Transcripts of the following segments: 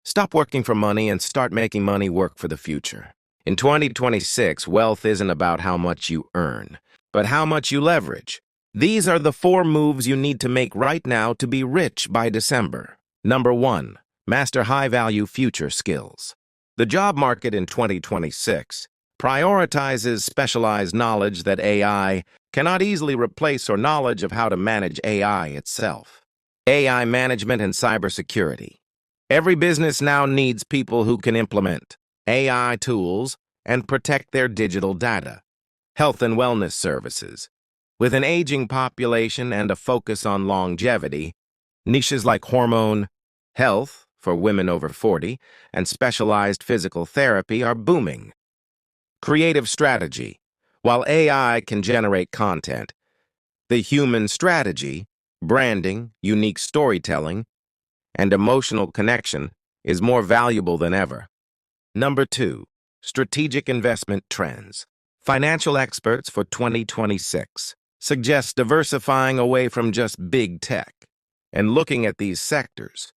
Stop working for money and start making money work for the future. In 2026, wealth isn't about how much you earn, but how much you leverage. These are the 4 moves you need to make right now to be rich by December. Number 1. Master high-value future skills. The job market in 2026 prioritizes specialized knowledge that AI cannot easily replace or knowledge of how to manage AI itself. AI management and cybersecurity. Every business now needs people who can implement AI tools and protect their digital data. Health and wellness services. With an aging population and a focus on longevity, niches like hormone health for women over 40 and specialized physical therapy are booming. Creative strategy. While AI can generate content, the human strategy, branding, unique storytelling, and emotional connection is more valuable than ever. Number 2. Strategic investment trends. Financial experts for 2026 suggest diversifying away from just big tech and looking at these sectors.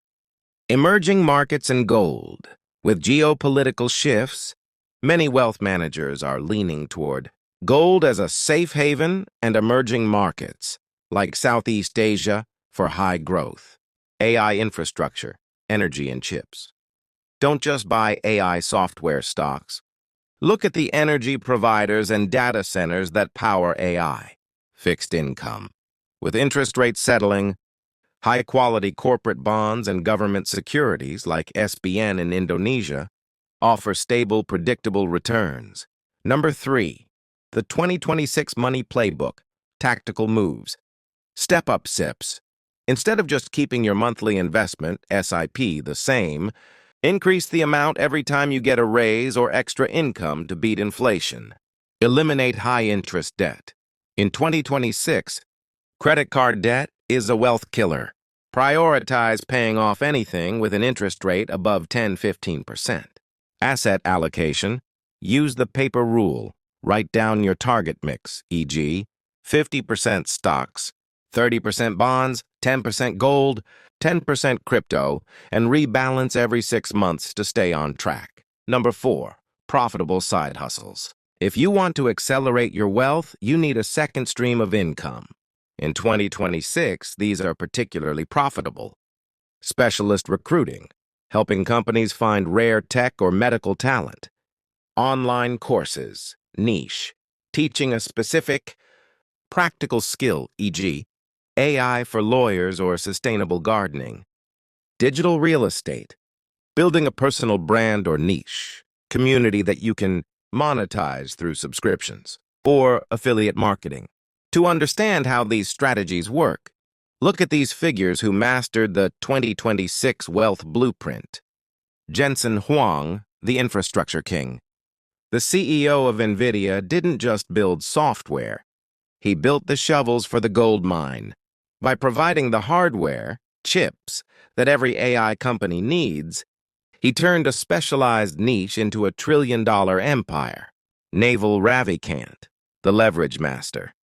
Emerging markets and gold. With geopolitical shifts, many wealth managers are leaning toward gold as a safe haven and emerging markets, like Southeast Asia, for high growth. AI infrastructure, energy and chips. Don't just buy AI software stocks. Look at the energy providers and data centers that power AI. Fixed income. With interest rates settling, high-quality corporate bonds and government securities like SBN in Indonesia offer stable, predictable returns. Number 3. The 2026 Money Playbook, Tactical Moves. Step up SIPs. Instead of just keeping your monthly investment, SIP, the same, increase the amount every time you get a raise or extra income to beat inflation. Eliminate high-interest debt. In 2026, credit card debt is a wealth killer. Prioritize paying off anything with an interest rate above 10–15%. Asset allocation. Use the paper rule. Write down your target mix, e.g., 50% stocks, 30% bonds, 10% gold, 10% crypto, and rebalance every 6 months to stay on track. Number 4. Profitable side hustles. If you want to accelerate your wealth, you need a second stream of income. In 2026, these are particularly profitable. Specialist recruiting, helping companies find rare tech or medical talent. Online courses, niche, teaching a specific practical skill, e.g., AI for lawyers or sustainable gardening. Digital real estate, building a personal brand or niche, community that you can monetize through subscriptions, or affiliate marketing. To understand how these strategies work, look at these figures who mastered the 2026 Wealth Blueprint. Jensen Huang, the infrastructure king. The CEO of NVIDIA didn't just build software. He built the shovels for the gold mine. By providing the hardware, chips, that every AI company needs, he turned a specialized niche into a trillion-dollar empire. Naval Ravikant, the leverage master.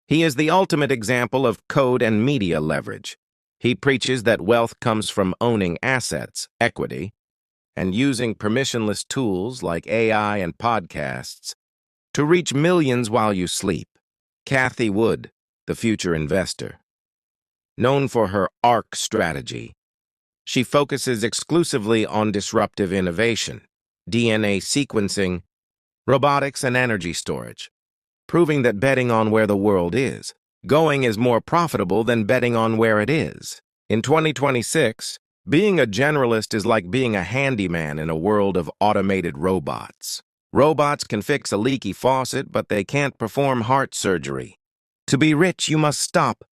He is the ultimate example of code and media leverage. He preaches that wealth comes from owning assets, equity, and using permissionless tools like AI and podcasts to reach millions while you sleep. Cathie Wood, the future investor. Known for her ARC strategy, she focuses exclusively on disruptive innovation, DNA sequencing, robotics, and energy storage, proving that betting on where the world is going is more profitable than betting on where it is. In 2026, being a generalist is like being a handyman in a world of automated robots. Robots can fix a leaky faucet, but they can't perform heart surgery. To be rich, you must stop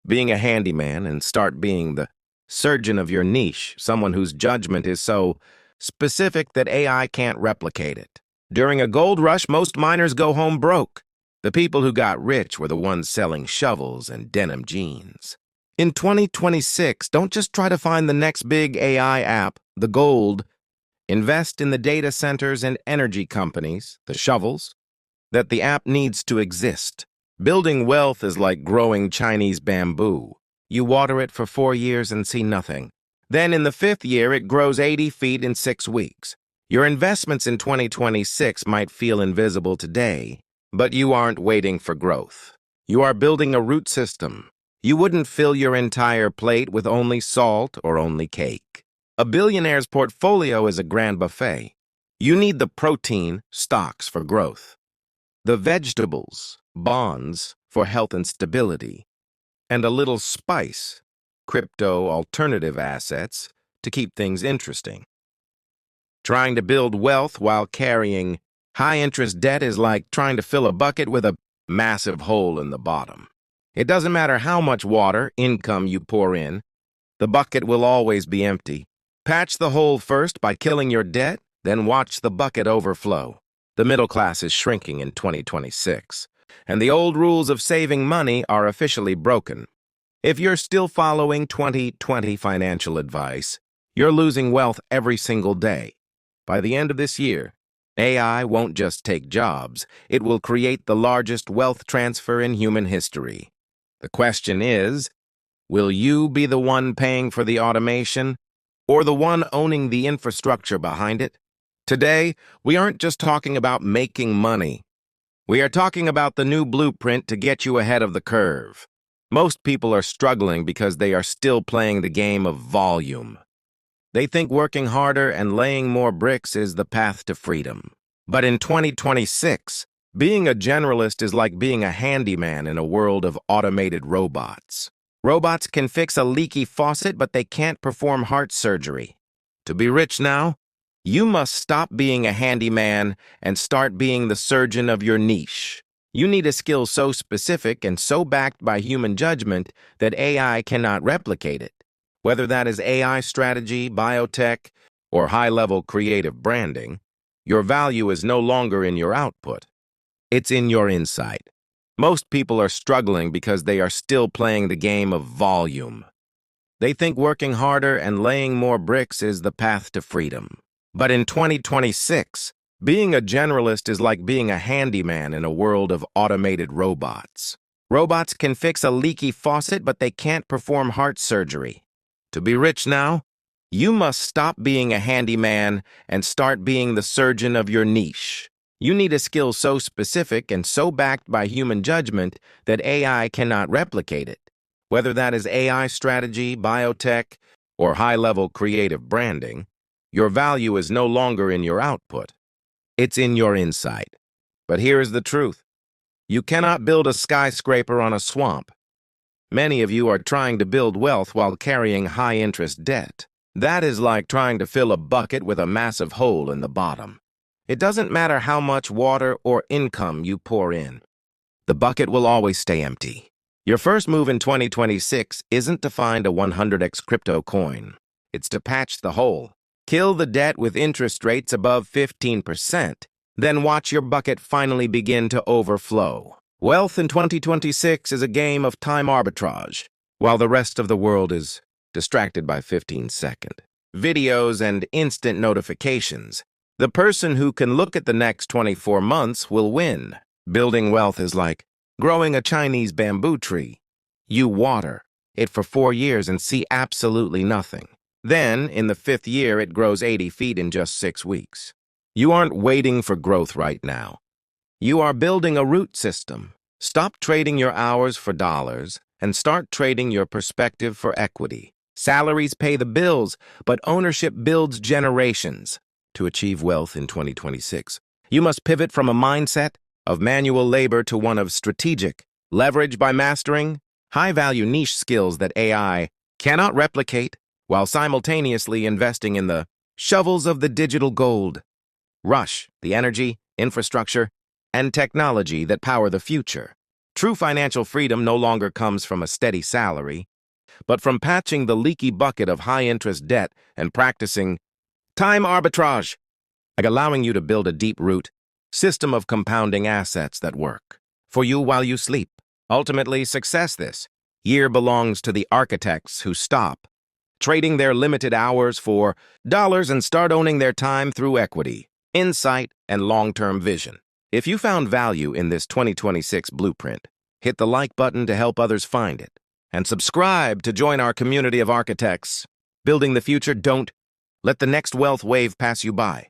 being a handyman and start being the surgeon of your niche, someone whose judgment is so specific that AI can't replicate it. During a gold rush, most miners go home broke. The people who got rich were the ones selling shovels and denim jeans. In 2026, don't just try to find the next big AI app, the gold. Invest in the data centers and energy companies, the shovels, that the app needs to exist. Building wealth is like growing Chinese bamboo. You water it for 4 years and see nothing. Then in the fifth year, it grows 80 feet in 6 weeks. Your investments in 2026 might feel invisible today, but you aren't waiting for growth. You are building a root system. You wouldn't fill your entire plate with only salt or only cake. A billionaire's portfolio is a grand buffet. You need the protein, stocks for growth, the vegetables, bonds for health and stability, and a little spice, crypto alternative assets, to keep things interesting. Trying to build wealth while carrying high-interest debt is like trying to fill a bucket with a massive hole in the bottom. It doesn't matter how much water, income you pour in, the bucket will always be empty. Patch the hole first by killing your debt, then watch the bucket overflow. The middle class is shrinking in 2026, and the old rules of saving money are officially broken. If you're still following 2020 financial advice, you're losing wealth every single day. By the end of this year, AI won't just take jobs, it will create the largest wealth transfer in human history. The question is, will you be the one paying for the automation, or the one owning the infrastructure behind it? Today, we aren't just talking about making money. We are talking about the new blueprint to get you ahead of the curve. Most people are struggling because they are still playing the game of volume. They think working harder and laying more bricks is the path to freedom. But in 2026, being a generalist is like being a handyman in a world of automated robots. Robots can fix a leaky faucet, but they can't perform heart surgery. To be rich now, you must stop being a handyman and start being the surgeon of your niche. You need a skill so specific and so backed by human judgment that AI cannot replicate it. Whether that is AI strategy, biotech, or high-level creative branding, your value is no longer in your output. It's in your insight. Most people are struggling because they are still playing the game of volume. They think working harder and laying more bricks is the path to freedom. But in 2026, being a generalist is like being a handyman in a world of automated robots. Robots can fix a leaky faucet, but they can't perform heart surgery. To be rich now, you must stop being a handyman and start being the surgeon of your niche. You need a skill so specific and so backed by human judgment that AI cannot replicate it. Whether that is AI strategy, biotech, or high-level creative branding, your value is no longer in your output. It's in your insight. But here is the truth. You cannot build a skyscraper on a swamp. Many of you are trying to build wealth while carrying high-interest debt. That is like trying to fill a bucket with a massive hole in the bottom. It doesn't matter how much water or income you pour in. The bucket will always stay empty. Your first move in 2026 isn't to find a 100x crypto coin. It's to patch the hole. Kill the debt with interest rates above 15%. Then watch your bucket finally begin to overflow. Wealth in 2026 is a game of time arbitrage, while the rest of the world is distracted by 15-second videos and instant notifications. The person who can look at the next 24 months will win. Building wealth is like growing a Chinese bamboo tree. You water it for 4 years and see absolutely nothing. Then, in the 5th year, it grows 80 feet in just 6 weeks. You aren't waiting for growth right now. You are building a root system. Stop trading your hours for dollars and start trading your perspective for equity. Salaries pay the bills, but ownership builds generations. To achieve wealth in 2026, you must pivot from a mindset of manual labor to one of strategic leverage by mastering high-value niche skills that AI cannot replicate while simultaneously investing in the shovels of the digital gold rush, the energy, infrastructure, and technology that power the future. True financial freedom no longer comes from a steady salary, but from patching the leaky bucket of high-interest debt and practicing time arbitrage, like allowing you to build a deep-root system of compounding assets that work for you while you sleep. Ultimately, success this year belongs to the architects who stop trading their limited hours for dollars and start owning their time through equity, insight, and long-term vision. If you found value in this 2026 blueprint, hit the like button to help others find it, and subscribe to join our community of architects. Building the future, don't let the next wealth wave pass you by.